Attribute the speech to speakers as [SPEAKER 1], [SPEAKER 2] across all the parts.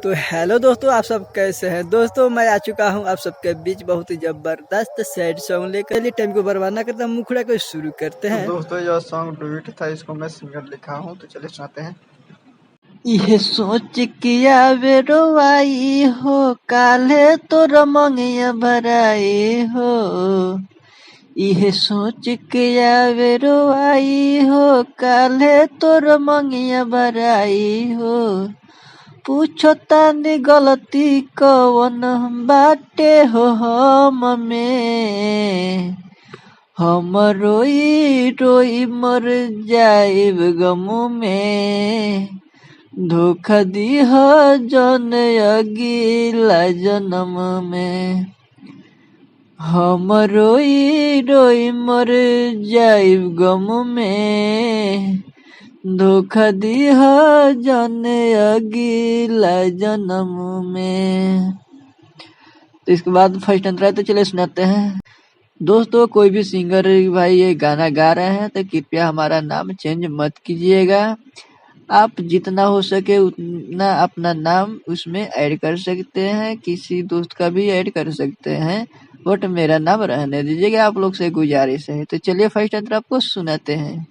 [SPEAKER 1] तो हेलो दोस्तों, आप सब कैसे हैं। दोस्तों मैं आ चुका हूं आप सबके बीच बहुत ही जबरदस्त सैड सॉन्ग लेकर। चलिए टाइम को बर्बाद ना करता, मुखड़ा को शुरू करते हैं।
[SPEAKER 2] तो दोस्तों यह सॉन्ग डुएट था, इसको मैं सिंगर लिखा हूँ, तो चलिए सुनाते हैं।
[SPEAKER 1] ये सोच के आवे रोवाई हो, काले तोर मंगिया भराई हो। ये सोच के आवे रोवाई हो, काले तोर मंगिया भराई हो। पूछो तानी गलती कवन बाटे हो हम में। हम रोई रोई मर जाइब गम में। धोखा दीह जन अगिला जन्म में। हम रोई रोई मर जाइब गम में। धोखा दीह जन अगिला जन्म में। तो इसके बाद फर्स्ट अंतरा है, तो चलिए सुनाते हैं। दोस्तों कोई भी सिंगर भाई ये गाना गा रहे हैं तो कृपया हमारा नाम चेंज मत कीजिएगा। आप जितना हो सके उतना अपना नाम उसमें ऐड कर सकते हैं, किसी दोस्त का भी ऐड कर सकते हैं, बट मेरा नाम रहने दीजिएगा, आप लोग से गुजारिश है। तो चलिए फर्स्ट अंतर आपको सुनाते हैं।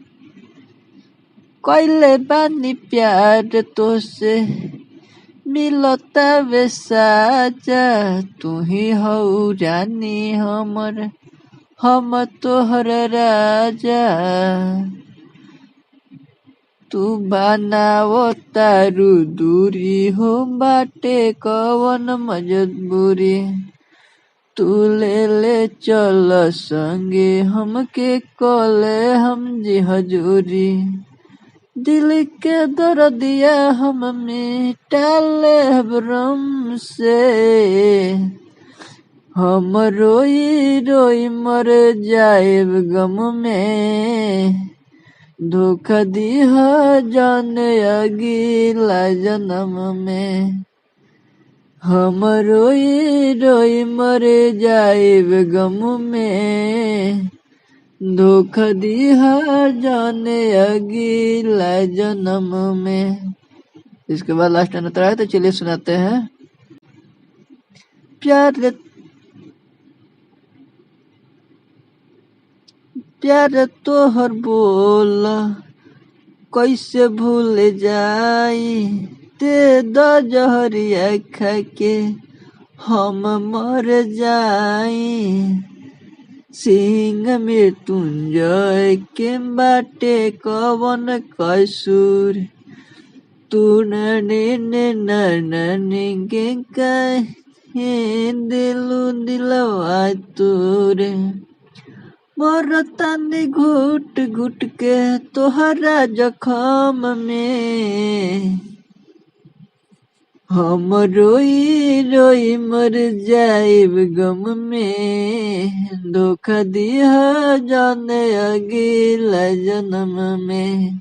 [SPEAKER 1] कोइले बानी प्यार तो से मिलता वे साजा, तू ही हो रानी हमर, हम तोहर राजा। तू बनावो तारू दूरी हो, बाटे कवन मजबूरी। तू ले चल संगे हमके कोले हम जी हजूरी। दिल के दर्दिया हम मिटा ले भ्रम से। हम रोई रोई मर जाइब गम में। धोखा दीह जान अगिला जन्म में। हम रोई रोई मर जाइब गम में। धोखा दीह जान अगिला जन्म में। इसके बाद लास्ट अंतर है, तो चलिए सुनाते हैं। प्यार तोहर बोला कैसे भूल जाई। ते द जहरिया खा के हम मर जाई। सिंह मृत्युंजय के बाटे कवन कसूर। तू ननी के कहे दिलू दिलवा तोर। मरतानी घुट घुट के तोहरा जखम में। हम रोई रोई मर जाइब गम में। धोखा दीह जान अगिला जन्म में।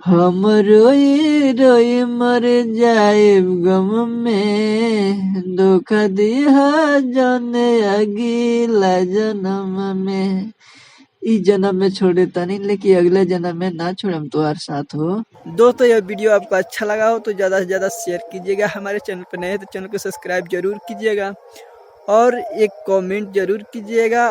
[SPEAKER 1] हम रोई रोई मर जाइब गम में। धोखा दीह जान अगिला जन्म में। इस जन्म में छोड़े तनी, लेकिन अगले जन्म में ना छोड़म तुम्हारे साथ हो। दोस्तों यह वीडियो आपको अच्छा लगा हो तो ज़्यादा से ज़्यादा शेयर कीजिएगा। हमारे चैनल पर नए हैं तो चैनल को सब्सक्राइब जरूर कीजिएगा और एक कमेंट जरूर कीजिएगा।